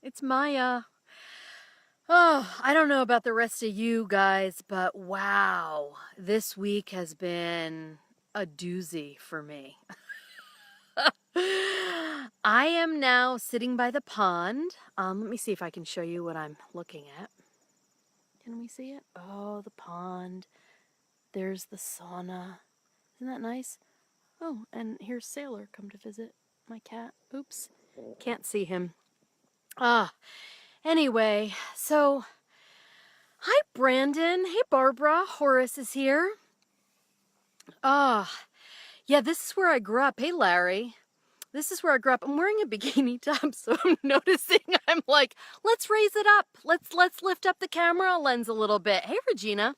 It's Maya. Oh, I don't know about the rest of you guys, but wow, this week has been a doozy for me. I am now sitting by the pond. Let me see if I can show you what I'm looking at. Can we see it? Oh, the pond. There's the sauna. Isn't that nice? Oh, and here's Sailor come to visit my cat. Oops. Can't see him. Ah, anyway, so hi, Brandon. Hey, Barbara. Horace is here. Ah, yeah, this is where I grew up. Hey, Larry. This is where I grew up. I'm wearing a bikini top, so I'm noticing I'm like, let's raise it up. Let's lift up the camera lens a little bit. Hey, Regina.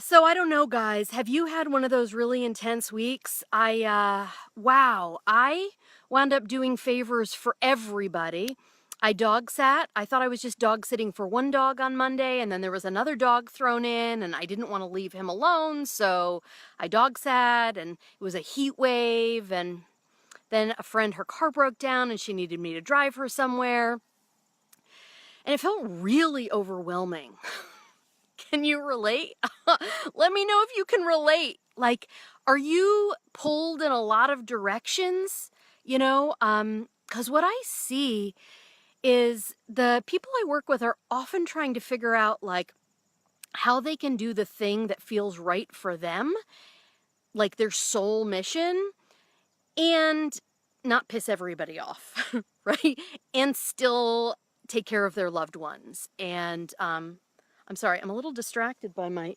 So I don't know, guys. Have you had one of those really intense weeks? Wow. I wound up doing favors for everybody. I dog sat. I thought I was just dog sitting for one dog on Monday, and then there was another dog thrown in, and I didn't want to leave him alone, so I dog sat, and it was a heat wave, and then a friend, her car broke down, and she needed me to drive her somewhere, and it felt really overwhelming. Can you relate? Let me know if you can relate. Like, are you pulled in a lot of directions? Because what I see is the people I work with are often trying to figure out, like, how they can do the thing that feels right for them, like their soul mission, and not piss everybody off, right? And still take care of their loved ones. And I'm sorry, I'm a little distracted by my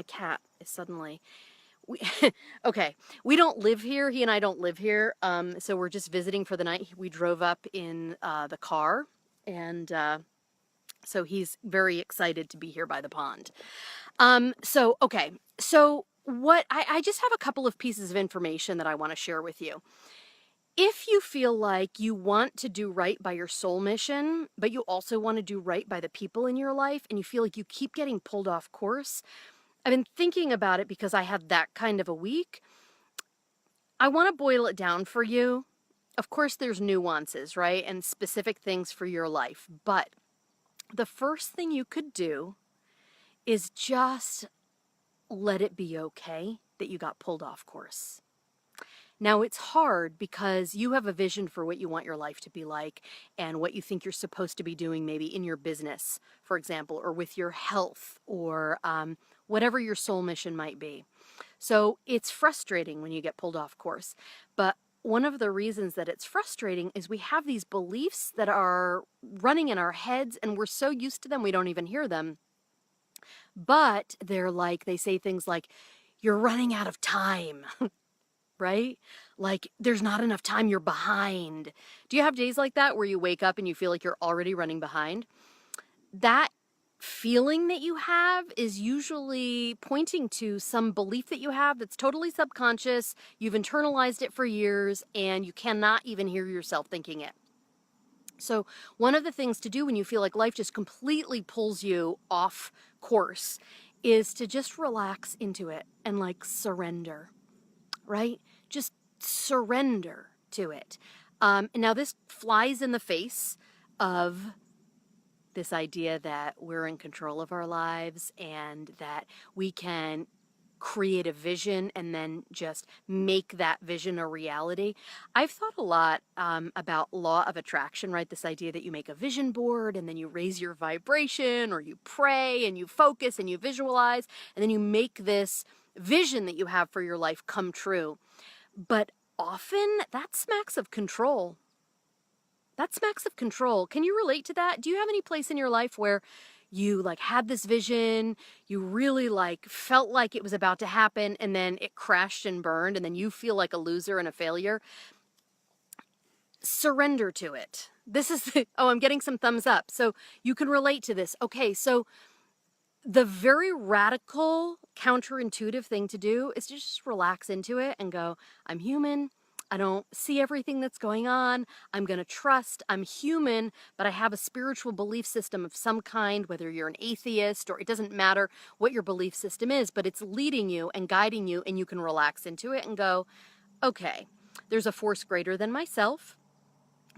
cat is suddenly. We, okay, we don't live here. He and I don't live here. So we're just visiting for the night. We drove up in the car, and so he's very excited to be here by the pond. Okay, so what I just have a couple of pieces of information that I want to share with you. If you feel like you want to do right by your soul mission, but you also want to do right by the people in your life, and you feel like you keep getting pulled off course, I've been thinking about it because I had that kind of a week. I want to boil it down for you. Of course, there's nuances, right? And specific things for your life. But the first thing you could do is just let it be okay that you got pulled off course. Now, it's hard because you have a vision for what you want your life to be like and what you think you're supposed to be doing, maybe in your business, for example, or with your health, or whatever your soul mission might be. So it's frustrating when you get pulled off course. But one of the reasons that it's frustrating is we have these beliefs that are running in our heads, and we're so used to them we don't even hear them. But they say things like, you're running out of time. Right? Like, there's not enough time, you're behind. Do you have days like that where you wake up and you feel like you're already running behind? That feeling that you have is usually pointing to some belief that you have that's totally subconscious. You've internalized it for years, and you cannot even hear yourself thinking it. So one of the things to do when you feel like life just completely pulls you off course is to just relax into it and like surrender, right? Just surrender to it. Now, this flies in the face of this idea that we're in control of our lives and that we can create a vision and then just make that vision a reality. I've thought a lot about law of attraction, right? This idea that you make a vision board and then you raise your vibration, or you pray and you focus and you visualize, and then you make this vision that you have for your life come true. But often that smacks of control. That smacks of control. Can you relate to that? Do you have any place in your life where you like had this vision, you really like felt like it was about to happen, and then it crashed and burned, and then you feel like a loser and a failure? Surrender to it. This is oh, I'm getting some thumbs up. So you can relate to this. Okay, so the very radical, counterintuitive thing to do is to just relax into it and go, I'm human. I don't see everything that's going on. I'm going to trust. I'm human, but I have a spiritual belief system of some kind, whether you're an atheist or it doesn't matter what your belief system is, but it's leading you and guiding you, and you can relax into it and go, okay, there's a force greater than myself.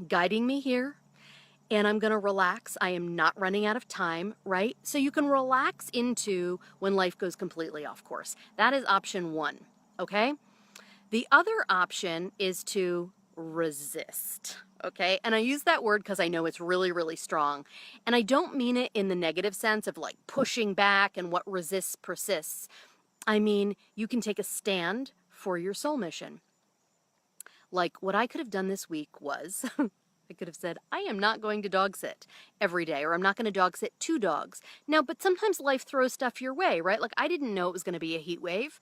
guiding me here, and I'm going to relax. I am not running out of time, right? So you can relax into when life goes completely off course. That is option one, okay? The other option is to resist, okay? And I use that word because I know it's really, really strong. And I don't mean it in the negative sense of like pushing back and what resists persists. I mean, you can take a stand for your soul mission. Like what I could have done this week was I could have said, I am not going to dog sit every day, or I'm not going to dog sit 2 dogs. Now, but sometimes life throws stuff your way, right? Like I didn't know it was going to be a heat wave.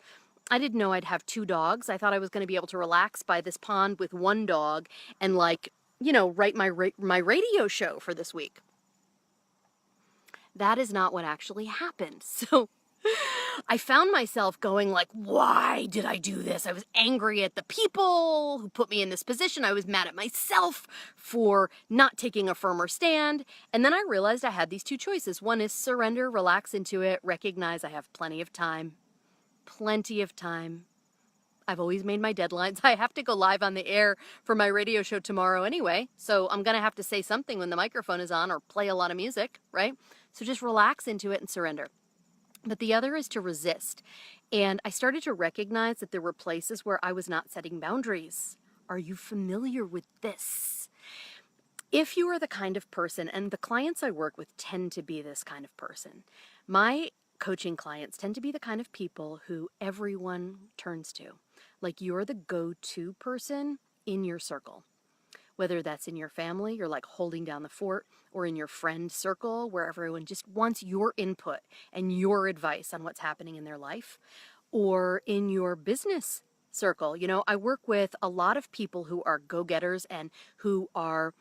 I didn't know I'd have 2 dogs. I thought I was going to be able to relax by this pond with 1 dog and like, you know, write my radio show for this week. That is not what actually happened. So I found myself going like, why did I do this? I was angry at the people who put me in this position. I was mad at myself for not taking a firmer stand. And then I realized I had these 2 choices. One is surrender, relax into it, recognize I have plenty of time. Plenty of time. I've always made my deadlines. I have to go live on the air for my radio show tomorrow anyway. So I'm going to have to say something when the microphone is on or play a lot of music, right? So just relax into it and surrender. But the other is to resist. And I started to recognize that there were places where I was not setting boundaries. Are you familiar with this? If you are the kind of person, and the clients I work with tend to be this kind of person, my coaching clients tend to be the kind of people who everyone turns to. Like you're the go-to person in your circle. Whether that's in your family, you're like holding down the fort, or in your friend circle where everyone just wants your input and your advice on what's happening in their life, or in your business circle. You know, I work with a lot of people who are go-getters and who are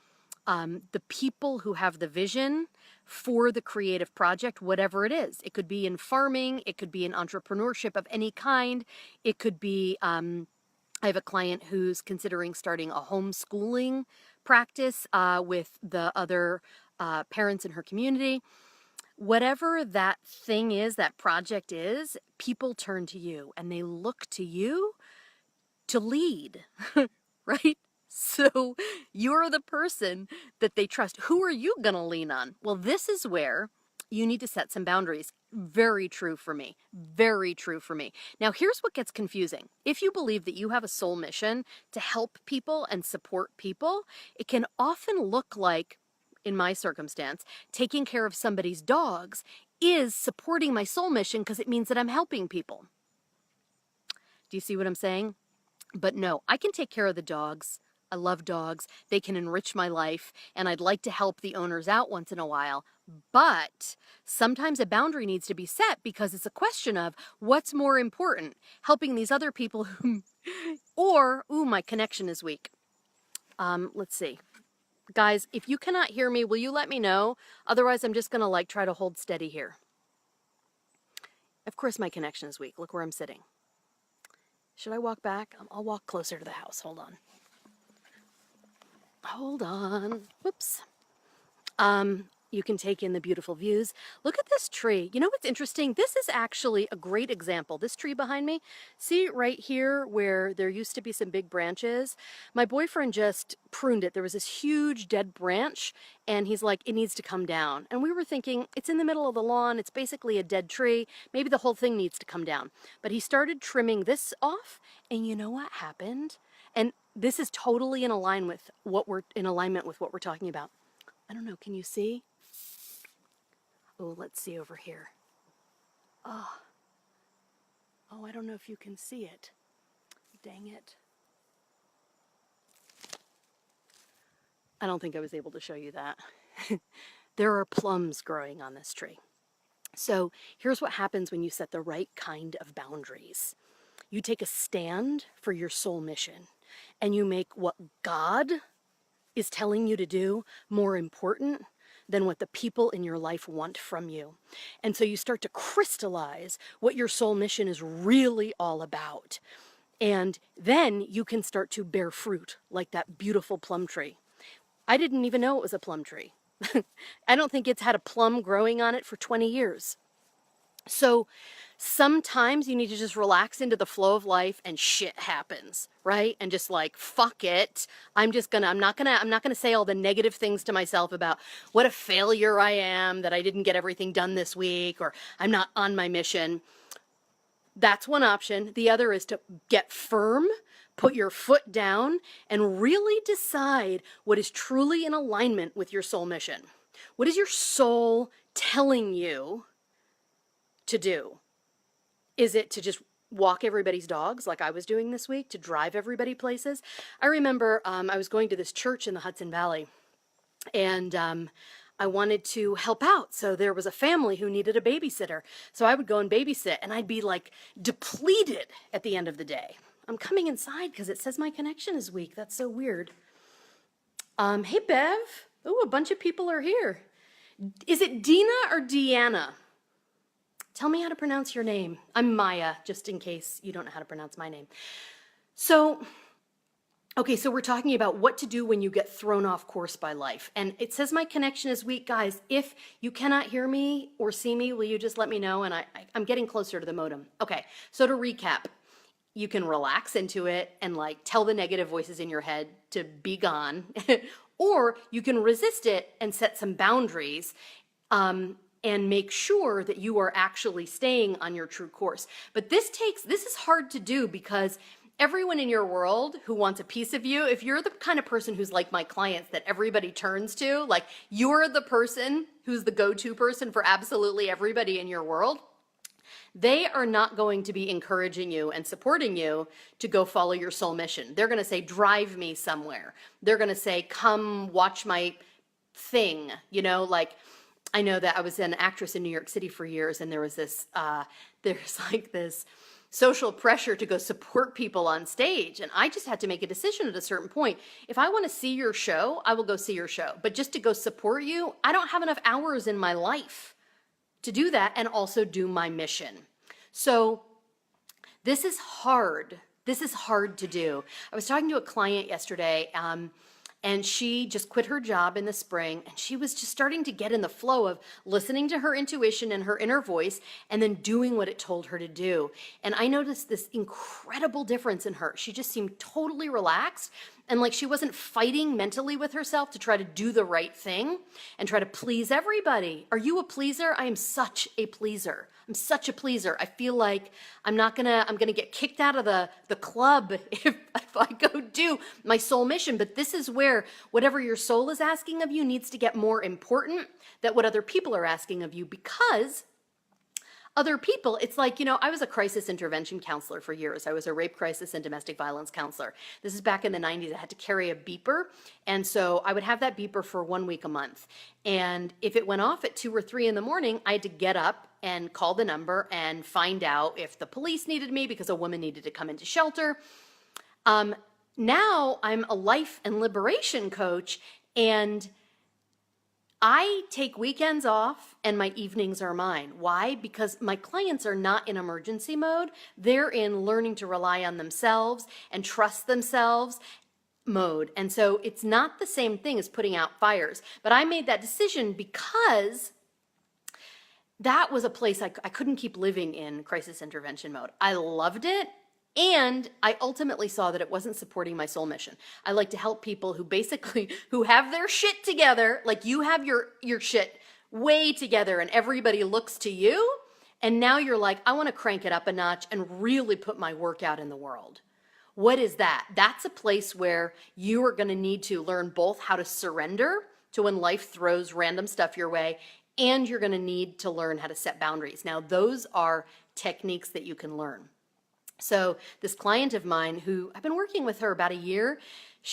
the people who have the vision for the creative project, whatever it is. It could be in farming, it could be in entrepreneurship of any kind, it could be I have a client who's considering starting a homeschooling practice with the other parents in her community. Whatever that thing is, that project is, people turn to you and they look to you to lead, right? So you're the person that they trust. Who are you going to lean on? Well, this is where you need to set some boundaries. Very true for me. Very true for me. Now, here's what gets confusing. If you believe that you have a soul mission to help people and support people, it can often look like, in my circumstance, taking care of somebody's dogs is supporting my soul mission because it means that I'm helping people. Do you see what I'm saying? But no, I can take care of the dogs. I love dogs. They can enrich my life, and I'd like to help the owners out once in a while. But sometimes a boundary needs to be set because it's a question of what's more important, helping these other people who, or, ooh, my connection is weak. Let's see. Guys, if you cannot hear me, will you let me know? Otherwise, I'm just going to like try to hold steady here. Of course, my connection is weak. Look where I'm sitting. Should I walk back? I'll walk closer to the house. Hold on. Hold on. Whoops. You can take in the beautiful views. Look at this tree. You know what's interesting? This is actually a great example. This tree behind me, see right here where there used to be some big branches? My boyfriend just pruned it. There was this huge dead branch, and he's like, it needs to come down. And we were thinking, it's in the middle of the lawn. It's basically a dead tree. Maybe the whole thing needs to come down. But he started trimming this off, and you know what happened? And this is totally in alignment with what we're talking about. I don't know, can you see? Oh, let's see over here. Oh, I don't know if you can see it. Dang it. I don't think I was able to show you that. There are plums growing on this tree. So here's what happens when you set the right kind of boundaries. You take a stand for your soul mission, and you make what God is telling you to do more important than what the people in your life want from you. And so you start to crystallize what your soul mission is really all about. And then you can start to bear fruit like that beautiful plum tree. I didn't even know it was a plum tree. I don't think it's had a plum growing on it for 20 years. So Sometimes you need to just relax into the flow of life and shit happens, right? And just like, fuck it. I'm not gonna say all the negative things to myself about what a failure I am, that I didn't get everything done this week, or I'm not on my mission. That's one option. The other is to get firm, put your foot down, and really decide what is truly in alignment with your soul mission. What is your soul telling you to do? Is it to just walk everybody's dogs like I was doing this week, to drive everybody places? I remember I was going to this church in the Hudson Valley, and I wanted to help out. So there was a family who needed a babysitter. So I would go and babysit, and I'd be like depleted at the end of the day. I'm coming inside because it says my connection is weak. That's so weird. Hey, Bev. Oh, a bunch of people are here. Is it Dina or Deanna? Tell me how to pronounce your name. I'm Maya, just in case you don't know how to pronounce my name. So we're talking about what to do when you get thrown off course by life. And it says my connection is weak. Guys, if you cannot hear me or see me, will you just let me know? And I'm getting closer to the modem. Okay, so to recap, you can relax into it and like tell the negative voices in your head to be gone. Or you can resist it and set some boundaries and make sure that you are actually staying on your true course. But this is hard to do because everyone in your world who wants a piece of you, if you're the kind of person who's like my clients that everybody turns to, like you're the person who's the go-to person for absolutely everybody in your world, they are not going to be encouraging you and supporting you to go follow your soul mission. They're going to say, drive me somewhere. They're going to say, come watch my thing. You know, like I know that I was an actress in New York City for years, and there was this, there's like this social pressure to go support people on stage. And I just had to make a decision at a certain point. If I want to see your show, I will go see your show. But just to go support you, I don't have enough hours in my life to do that and also do my mission. So this is hard. This is hard to do. I was talking to a client yesterday, and she just quit her job in the spring, and she was just starting to get in the flow of listening to her intuition and her inner voice and then doing what it told her to do. And I noticed this incredible difference in her. She just seemed totally relaxed and like she wasn't fighting mentally with herself to try to do the right thing and try to please everybody. Are you a pleaser? I am such a pleaser. I'm such a pleaser. I feel like I'm gonna get kicked out of the club if I go do my soul mission. But this is where whatever your soul is asking of you needs to get more important than what other people are asking of you, because other people, it's like, you know, I was a crisis intervention counselor for years. I was a rape crisis and domestic violence counselor. This is back in the 90s. I had to carry a beeper. And so I would have that beeper for 1 week a month. And if it went off at 2 or 3 in the morning, I had to get up and call the number and find out if the police needed me because a woman needed to come into shelter. Now I'm a life and liberation coach, and I take weekends off and my evenings are mine. Why? Because my clients are not in emergency mode. They're in learning to rely on themselves and trust themselves mode. And so it's not the same thing as putting out fires. But I made that decision because that was a place I couldn't keep living in crisis intervention mode. I loved it. And I ultimately saw that it wasn't supporting my soul mission. I like to help people who have their shit together, like you have your shit way together and everybody looks to you. And now you're like, I want to crank it up a notch and really put my work out in the world. What is that? That's a place where you are going to need to learn both how to surrender to when life throws random stuff your way, and you're going to need to learn how to set boundaries. Now, those are techniques that you can learn. So this client of mine, who I've been working with her about a year,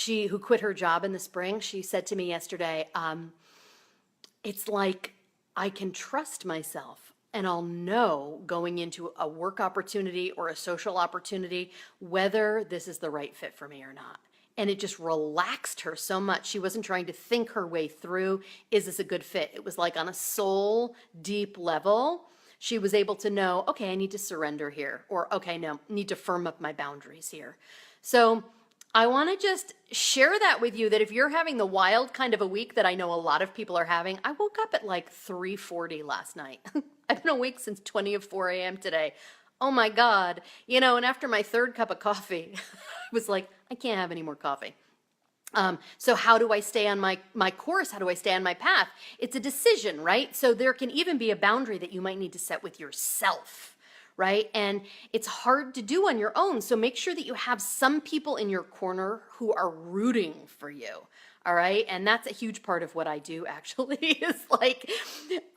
who quit her job in the spring, she said to me yesterday, it's like I can trust myself and I'll know going into a work opportunity or a social opportunity whether this is the right fit for me or not. And it just relaxed her so much. She wasn't trying to think her way through, is this a good fit? It was like on a soul deep level. She was able to know, okay, I need to surrender here, or okay, no, need to firm up my boundaries here. So I want to just share that with you, that if you're having the wild kind of a week that I know a lot of people are having, I woke up at like 3:40 last night. I've been awake since 20 of 4 a.m. today. Oh my God. You know, and after my third cup of coffee, I was like, I can't have any more coffee. So how do I stay on my course? How do I stay on my path? It's a decision, right? So there can even be a boundary that you might need to set with yourself, right? And it's hard to do on your own. So make sure that you have some people in your corner who are rooting for you. All right. And that's a huge part of what I do, actually, is like,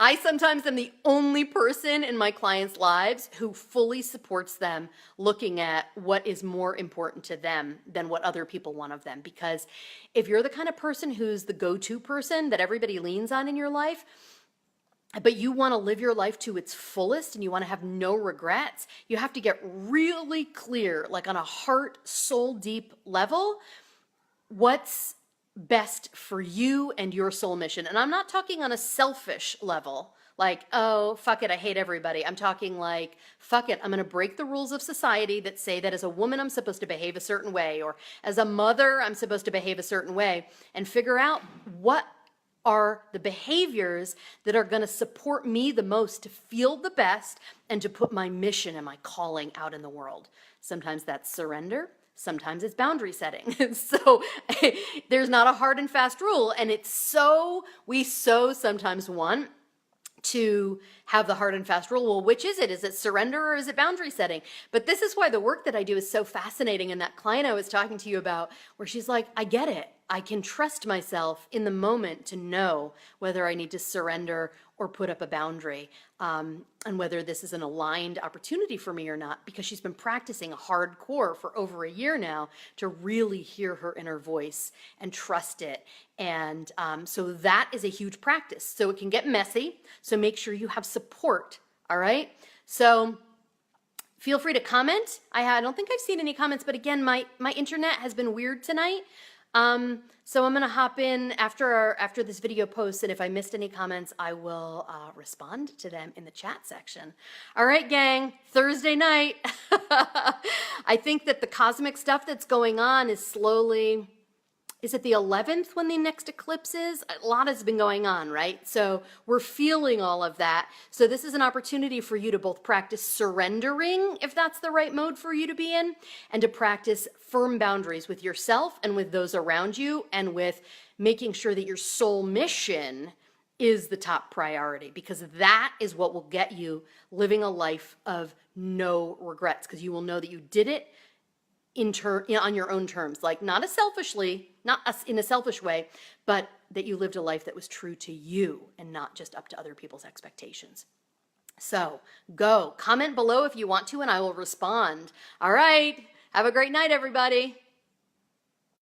I sometimes am the only person in my clients' lives who fully supports them looking at what is more important to them than what other people want of them. Because if you're the kind of person who's the go-to person that everybody leans on in your life, but you want to live your life to its fullest and you want to have no regrets, you have to get really clear, like on a heart, soul deep level, what's best for you and your soul mission. And I'm not talking on a selfish level, like, oh, fuck it, I hate everybody. I'm talking like, fuck it, I'm going to break the rules of society that say that as a woman, I'm supposed to behave a certain way, or as a mother, I'm supposed to behave a certain way, and figure out what are the behaviors that are going to support me the most to feel the best and to put my mission and my calling out in the world. Sometimes that's surrender. Sometimes it's boundary setting. So there's not a hard and fast rule. And we sometimes want to have the hard and fast rule. Well, which is it? Is it surrender or is it boundary setting? But this is why the work that I do is so fascinating. And that client I was talking to you about, where she's like, I get it. I can trust myself in the moment to know whether I need to surrender or put up a boundary, and whether this is an aligned opportunity for me or not, because she's been practicing hardcore for over a year now to really hear her inner voice and trust it. And so that is a huge practice. So it can get messy. So make sure you have support. All right. So feel free to comment. I don't think I've seen any comments, but again, my internet has been weird tonight. So I'm going to hop in after this video posts, and if I missed any comments, I will respond to them in the chat section. All right, gang, Thursday night. I think that the cosmic stuff that's going on is slowly, is it the 11th when the next eclipse is? A lot has been going on, right? So we're feeling all of that. So this is an opportunity for you to both practice surrendering, if that's the right mode for you to be in, and to practice firm boundaries with yourself and with those around you, and with making sure that your soul mission is the top priority, because that is what will get you living a life of no regrets, because you will know that you did it on your own terms, like not in a selfish way, but that you lived a life that was true to you and not just up to other people's expectations. So go comment below if you want to, and I will respond. All right. Have a great night, everybody.